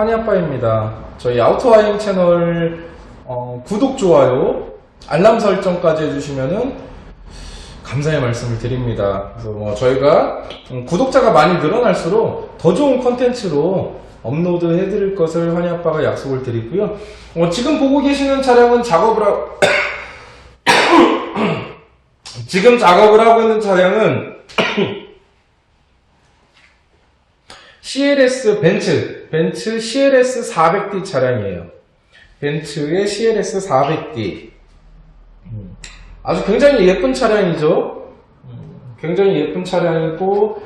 한이아빠입니다. 저희 아우토와잉 채널 구독, 좋아요, 알람 설정까지 해주시면은 감사의 말씀을 드립니다. 그래서 저희가 구독자가 많이 늘어날수록 더 좋은 컨텐츠로 업로드 해드릴 것을 한이아빠가 약속을 드리고요. 지금 보고 계시는 차량은 지금 작업을 하고 있는 차량은 CLS 벤츠 CLS 400D 차량이에요. 벤츠의 CLS 400D. 아주 굉장히 예쁜 차량이죠. 굉장히 예쁜 차량이고,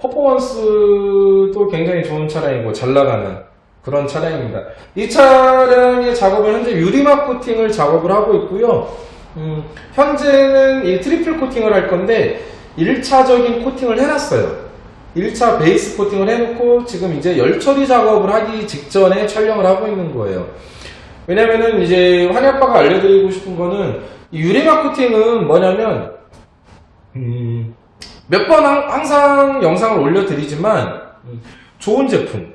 퍼포먼스도 굉장히 좋은 차량이고, 잘 나가는 그런 차량입니다. 이 차량의 작업은 현재 유리막 코팅을 작업을 하고 있고요. 현재는 이 트리플 코팅을 할 건데, 1차적인 코팅을 해놨어요. 1차 베이스 코팅을 해놓고 지금 이제 열 처리 작업을 하기 직전에 촬영을 하고 있는 거예요. 왜냐면은 이제 한이아빠가 알려드리고 싶은 거는 이 유리막 코팅은 뭐냐면 몇 번 항상 영상을 올려드리지만 좋은 제품,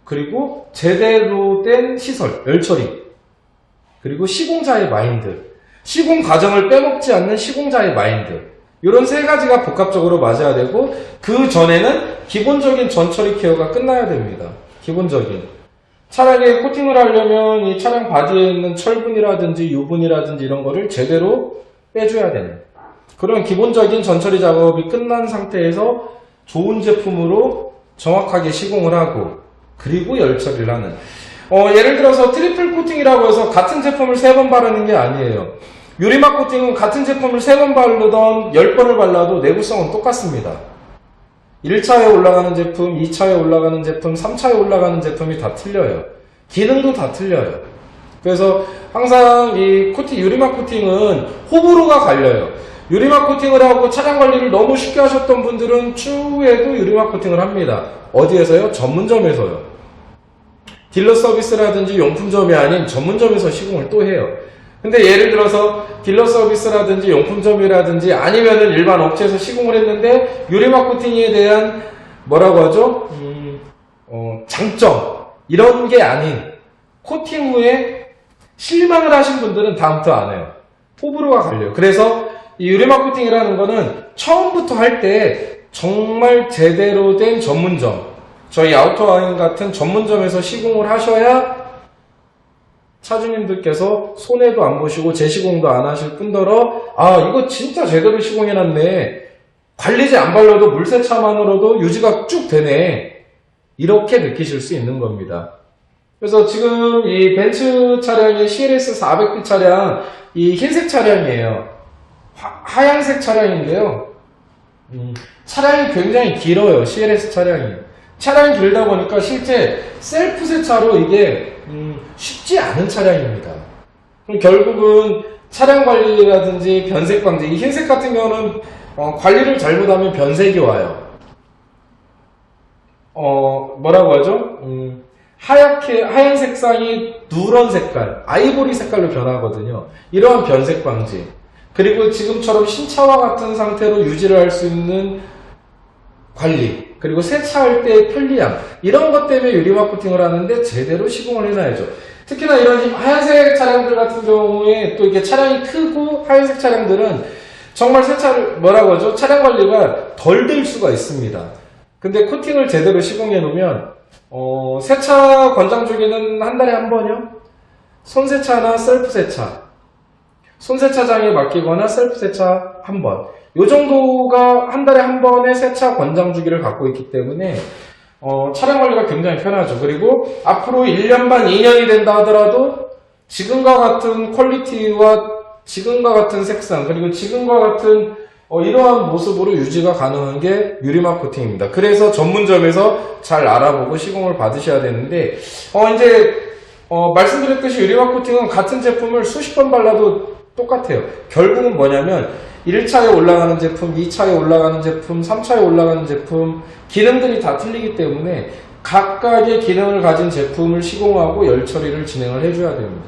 그리고 제대로 된 시설, 열 처리, 그리고 시공자의 마인드, 시공 과정을 빼먹지 않는 시공자의 마인드, 이런 세 가지가 복합적으로 맞아야 되고, 그 전에는 기본적인 전처리 케어가 끝나야 됩니다. 기본적인. 차량에 코팅을 하려면 이 차량 바디에 있는 철분이라든지 유분이라든지 이런 거를 제대로 빼줘야 되는 그런 기본적인 전처리 작업이 끝난 상태에서 좋은 제품으로 정확하게 시공을 하고, 그리고 열 처리를 하는. 예를 들어서 트리플 코팅이라고 해서 같은 제품을 3번 바르는 게 아니에요. 유리막 코팅은 같은 제품을 3번 바르던 10번을 발라도 내구성은 똑같습니다. 1차에 올라가는 제품, 2차에 올라가는 제품, 3차에 올라가는 제품이 다 틀려요. 기능도 다 틀려요. 그래서 항상 이 유리막 코팅은 호불호가 갈려요. 유리막 코팅을 하고 차량 관리를 너무 쉽게 하셨던 분들은 추후에도 유리막 코팅을 합니다. 어디에서요? 전문점에서요. 딜러 서비스라든지 용품점이 아닌 전문점에서 시공을 또 해요. 근데 예를 들어서 딜러 서비스라든지 용품점이라든지 아니면은 일반 업체에서 시공을 했는데 유리막 코팅에 대한 뭐라고 하죠? 장점, 이런 게 아닌 코팅 후에 실망을 하신 분들은 다음부터 안 해요. 호불호가 갈려요. 그래서 이 유리막 코팅이라는 거는 처음부터 할 때 정말 제대로 된 전문점, 저희 아우토와인 같은 전문점에서 시공을 하셔야 차주님들께서 손해도 안 보시고 재시공도 안 하실 뿐더러, 이거 진짜 제대로 시공해놨네, 관리제 안 발라도 물세차만으로도 유지가 쭉 되네, 이렇게 느끼실 수 있는 겁니다. 그래서 지금 이 벤츠 차량의 CLS 400D 차량, 이 흰색 차량이에요. 하얀색 차량인데요. 차량이 굉장히 길어요. CLS 차량이 길다 보니까 실제 셀프 세차로 이게 쉽지 않은 차량입니다. 그럼 결국은 차량 관리라든지 변색 방지, 이 흰색 같은 경우는 관리를 잘못하면 변색이 와요. 뭐라고 하죠? 하얀 색상이 누런 색깔, 아이보리 색깔로 변하거든요. 이러한 변색 방지, 그리고 지금처럼 신차와 같은 상태로 유지를 할 수 있는 관리, 그리고 세차할 때의 편리함, 이런 것 때문에 유리막 코팅을 하는데 제대로 시공을 해놔야죠. 특히나 이런 하얀색 차량들 같은 경우에 또 이렇게 차량이 크고 하얀색 차량들은 정말 세차를 차량 관리가 덜 될 수가 있습니다. 근데 코팅을 제대로 시공해 놓으면 세차 권장 주기는 한 달에 한 번이요. 손세차나 셀프 세차, 손세차장에 맡기거나 셀프 세차 한 번, 요 정도가 한 달에 한 번의 세차 권장 주기를 갖고 있기 때문에 차량 관리가 굉장히 편하죠. 그리고 앞으로 1년 반, 2년이 된다 하더라도 지금과 같은 퀄리티와 지금과 같은 색상, 그리고 지금과 같은 이러한 모습으로 유지가 가능한 게 유리막 코팅입니다. 그래서 전문점에서 잘 알아보고 시공을 받으셔야 되는데, 말씀드렸듯이 유리막 코팅은 같은 제품을 수십 번 발라도 똑같아요. 결국은 뭐냐면 1차에 올라가는 제품, 2차에 올라가는 제품, 3차에 올라가는 제품, 기능들이 다 틀리기 때문에 각각의 기능을 가진 제품을 시공하고 열 처리를 진행을 해줘야 됩니다.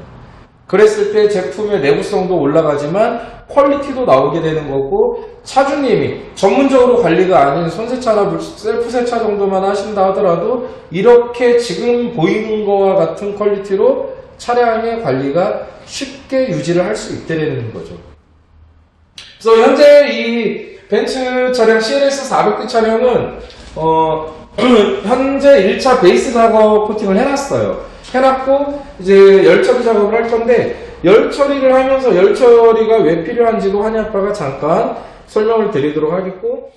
그랬을 때 제품의 내구성도 올라가지만 퀄리티도 나오게 되는 거고, 차주님이 전문적으로 관리가 아닌 손세차나 셀프 세차 정도만 하신다 하더라도 이렇게 지금 보이는 거와 같은 퀄리티로 차량의 관리가 쉽게 유지를 할 수 있다는 거죠. 그래서 현재 이 벤츠 차량 CLS 400D 차량은 현재 1차 베이스 작업 코팅을 해놨어요. 해놨고 이제 열처리 작업을 할 건데, 열처리를 하면서 열처리가 왜 필요한지도 환희아빠가 잠깐 설명을 드리도록 하겠고,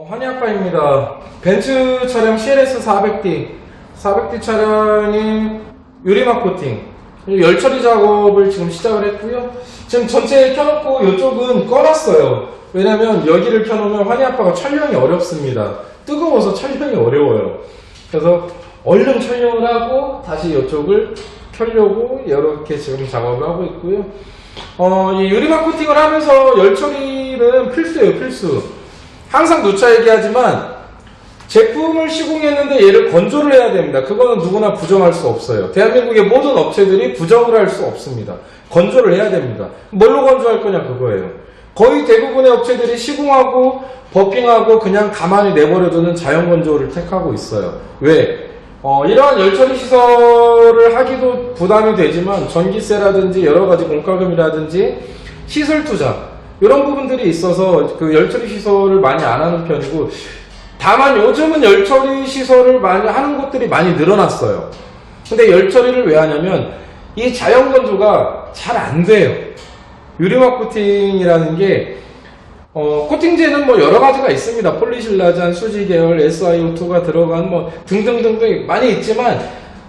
환희아빠입니다. 벤츠 차량 CLS 400D 차량이 유리막 코팅 열처리 작업을 지금 시작을 했고요. 지금 전체 켜놓고 이쪽은 꺼놨어요. 왜냐면 여기를 켜놓으면 환희아빠가 촬영이 어렵습니다. 뜨거워서 촬영이 어려워요. 그래서 얼른 촬영을 하고 다시 이쪽을 켜려고 이렇게 지금 작업을 하고 있고요. 이 유리막 코팅을 하면서 열처리는 필수예요, 필수. 항상 누차 얘기하지만 제품을 시공했는데 얘를 건조를 해야 됩니다. 그거는 누구나 부정할 수 없어요. 대한민국의 모든 업체들이 부정을 할 수 없습니다. 건조를 해야 됩니다. 뭘로 건조할 거냐 그거예요. 거의 대부분의 업체들이 시공하고 버핑하고 그냥 가만히 내버려두는 자연 건조를 택하고 있어요. 왜? 이러한 열처리 시설을 하기도 부담이 되지만 전기세라든지 여러가지 공과금이라든지 시설 투자 이런 부분들이 있어서 그 열처리 시설을 많이 안 하는 편이고, 다만 요즘은 열처리 시설을 많이 하는 곳들이 많이 늘어났어요. 근데 열처리를 왜 하냐면 이 자연 건조가 잘 안 돼요. 유리막 코팅이라는 게 코팅제는 뭐 여러 가지가 있습니다. 폴리실라잔, 수지 계열, SiO2가 들어간 뭐 등등등등 많이 있지만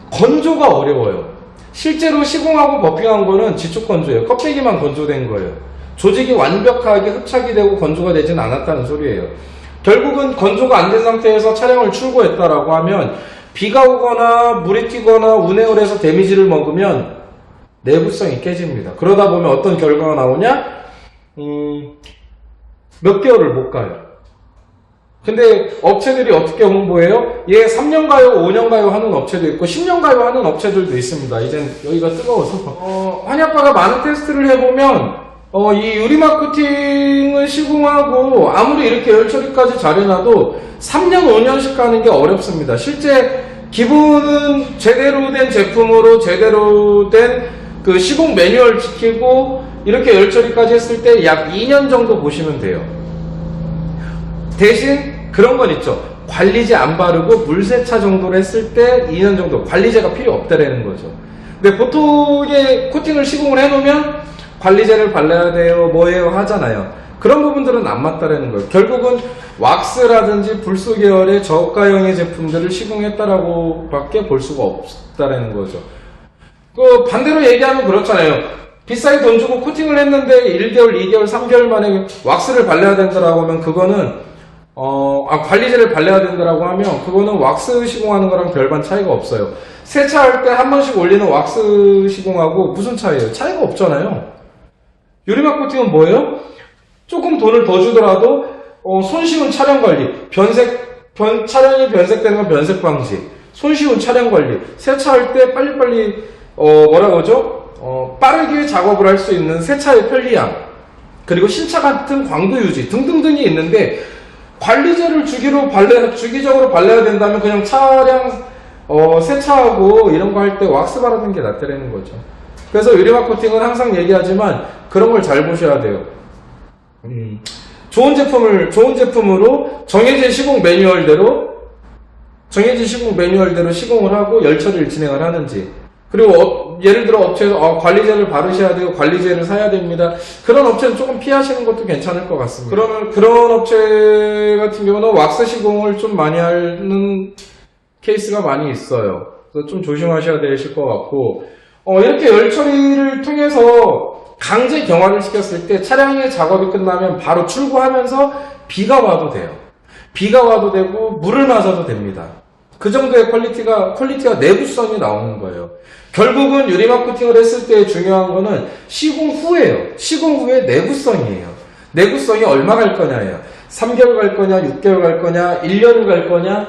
건조가 어려워요. 실제로 시공하고 버핑한 거는 지축 건조예요. 껍데기만 건조된 거예요. 조직이 완벽하게 흡착이 되고 건조가 되진 않았다는 소리예요. 결국은 건조가 안 된 상태에서 차량을 출고했다라고 하면 비가 오거나 물이 튀거나 운해열에서 데미지를 먹으면 내구성이 깨집니다. 그러다 보면 어떤 결과가 나오냐? 몇 개월을 못 가요. 근데 업체들이 어떻게 홍보해요? 얘 3년 가요, 5년 가요 하는 업체도 있고 10년 가요 하는 업체들도 있습니다. 이젠 여기가 뜨거워서 환희아빠가 많은 테스트를 해보면 이 유리막 코팅을 시공하고 아무리 이렇게 열처리까지 잘해놔도 3년, 5년씩 가는 게 어렵습니다. 실제 기본은 제대로 된 제품으로 제대로 된 그 시공 매뉴얼 지키고 이렇게 열처리까지 했을 때 약 2년 정도 보시면 돼요. 대신 그런 건 있죠. 관리제 안 바르고 물세차 정도로 했을 때 2년 정도 관리제가 필요 없다라는 거죠. 근데 보통의 코팅을 시공을 해놓으면 관리제를 발라야 돼요, 뭐예요 하잖아요. 그런 부분들은 안 맞다라는 거예요. 결국은 왁스라든지 불소 계열의 저가형의 제품들을 시공했다라고 밖에 볼 수가 없다라는 거죠. 그 반대로 얘기하면 그렇잖아요. 비싸게 돈 주고 코팅을 했는데 1개월, 2개월, 3개월 만에 왁스를 발라야 된다라고 하면 그거는 관리제를 발라야 된다라고 하면 그거는 왁스 시공하는 거랑 별반 차이가 없어요. 세차할 때 한 번씩 올리는 왁스 시공하고 무슨 차이예요? 차이가 없잖아요. 유리막 코팅은 뭐예요? 조금 돈을 더 주더라도 손쉬운 차량 관리, 차량이 변색되는 건 변색 방지, 손쉬운 차량 관리, 세차할 때 빨리빨리 빠르게 작업을 할 수 있는 세차의 편리함, 그리고 신차 같은 광도 유지 등등등이 있는데 관리제를 주기적으로 발라야 된다면 그냥 차량 세차하고 이런 거 할 때 왁스 바르는 게 낫다는 거죠. 그래서 유리막 코팅은 항상 얘기하지만 그런 걸 잘 보셔야 돼요. 좋은 제품으로 정해진 시공 매뉴얼대로 시공을 하고 열처리를 진행을 하는지, 그리고 예를 들어 업체에서 관리제를 바르셔야 돼요, 관리제를 사야 됩니다. 그런 업체는 조금 피하시는 것도 괜찮을 것 같습니다. 그러면 그런 업체 같은 경우는 왁스 시공을 좀 많이 하는 케이스가 많이 있어요. 그래서 좀 조심하셔야 되실 것 같고, 이렇게 열처리를 통해서 강제 경화를 시켰을 때 차량의 작업이 끝나면 바로 출고하면서 비가 와도 돼요. 비가 와도 되고 물을 맞아도 됩니다. 그 정도의 퀄리티가 내구성이 나오는 거예요. 결국은 유리막 코팅을 했을 때 중요한 거는 시공 후에요. 시공 후에 내구성이에요. 내구성이 얼마 갈 거냐예요. 3개월 갈 거냐, 6개월 갈 거냐, 1년을 갈 거냐.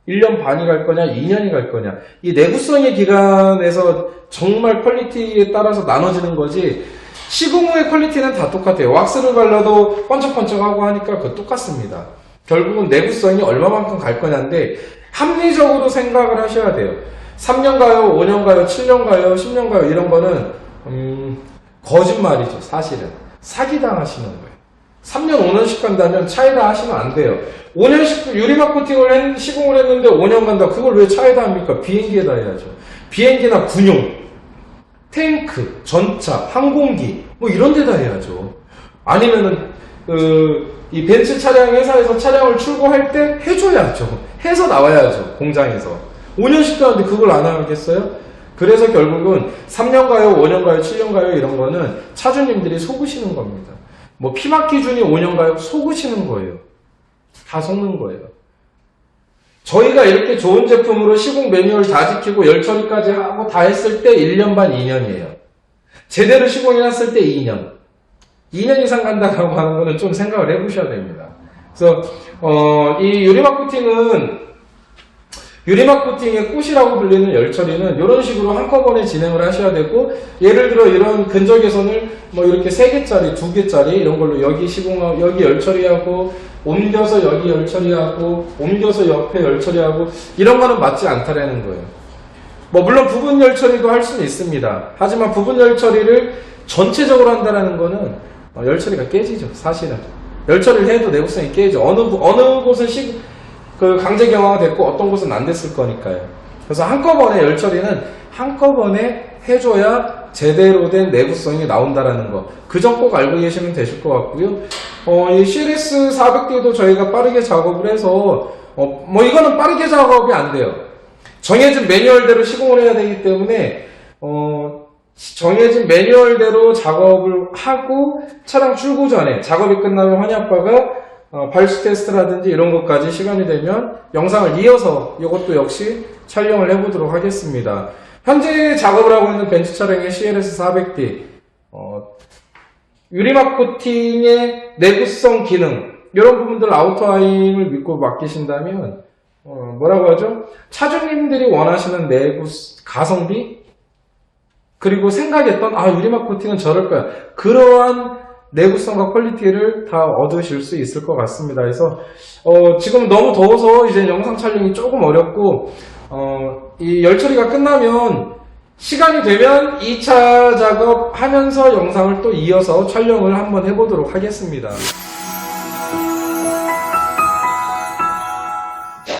1년 반이 갈 거냐, 2년이 갈 거냐. 이 내구성의 기간에서 정말 퀄리티에 따라서 나눠지는 거지, 시공 후의 퀄리티는 다 똑같아요. 왁스를 발라도 번쩍번쩍하고 하니까 그거 똑같습니다. 결국은 내구성이 얼마만큼 갈 거냐인데, 합리적으로 생각을 하셔야 돼요. 3년 가요, 5년 가요, 7년 가요, 10년 가요, 이런 거는, 거짓말이죠, 사실은. 사기당하시는 거예요. 3년, 5년씩 간다면 차에다 하시면 안 돼요. 5년씩 유리막 코팅을 시공을 했는데 5년 간다. 그걸 왜 차에다 합니까? 비행기에다 해야죠. 비행기나 군용, 탱크, 전차, 항공기, 뭐 이런 데다 해야죠. 아니면은, 이 벤츠 차량 회사에서 차량을 출고할 때 해줘야죠. 해서 나와야죠. 공장에서. 5년씩 가는데 그걸 안 하겠어요? 그래서 결국은 3년 가요, 5년 가요, 7년 가요 이런 거는 차주님들이 속으시는 겁니다. 뭐 피막 기준이 5년 가요? 속으시는 거예요. 다 속는 거예요. 저희가 이렇게 좋은 제품으로 시공 매뉴얼 다 지키고 열 처리까지 하고 다 했을 때 1년 반, 2년이에요. 제대로 시공해놨을 때 2년. 2년 이상 간다고 하는 거는 좀 생각을 해보셔야 됩니다. 그래서 이 유리막 코팅의 꽃이라고 불리는 열 처리는 이런 식으로 한꺼번에 진행을 하셔야 되고, 예를 들어 이런 근적 개선을 뭐 이렇게 3개짜리, 2개짜리 이런 걸로 여기 시공하고 여기 열 처리하고 옮겨서 여기 열 처리하고 옮겨서 옆에 열 처리하고 이런 거는 맞지 않다라는 거예요. 뭐 물론 부분 열 처리도 할 수는 있습니다. 하지만 부분 열 처리를 전체적으로 한다라는 거는 열 처리가 깨지죠. 사실은 열 처리를 해도 내구성이 깨지죠. 어느 곳은 강제 경화가 됐고 어떤 곳은 안 됐을 거니까요. 그래서 한꺼번에 열 처리는 한꺼번에 해줘야 제대로 된 내구성이 나온다라는 거. 그 점 꼭 알고 계시면 되실 것 같고요. 이 CLS 400D도 저희가 빠르게 작업을 해서 뭐 이거는 빠르게 작업이 안 돼요. 정해진 매뉴얼대로 시공을 해야 되기 때문에 정해진 매뉴얼대로 작업을 하고 차량 출고 전에 작업이 끝나면 환희아빠가 발수 테스트라든지 이런 것까지 시간이 되면 영상을 이어서 이것도 역시 촬영을 해보도록 하겠습니다. 현재 작업을 하고 있는 벤츠 차량의 CLS 400D 유리막 코팅의 내구성 기능 이런 부분들 아우터하임을 믿고 맡기신다면 뭐라고 하죠? 차주님들이 원하시는 가성비 그리고 생각했던 유리막 코팅은 저럴 거야. 그러한 내구성과 퀄리티를 다 얻으실 수 있을 것 같습니다. 그래서 지금 너무 더워서 이제 영상 촬영이 조금 어렵고 이 열 처리가 끝나면 시간이 되면 2차 작업하면서 영상을 또 이어서 촬영을 한번 해보도록 하겠습니다.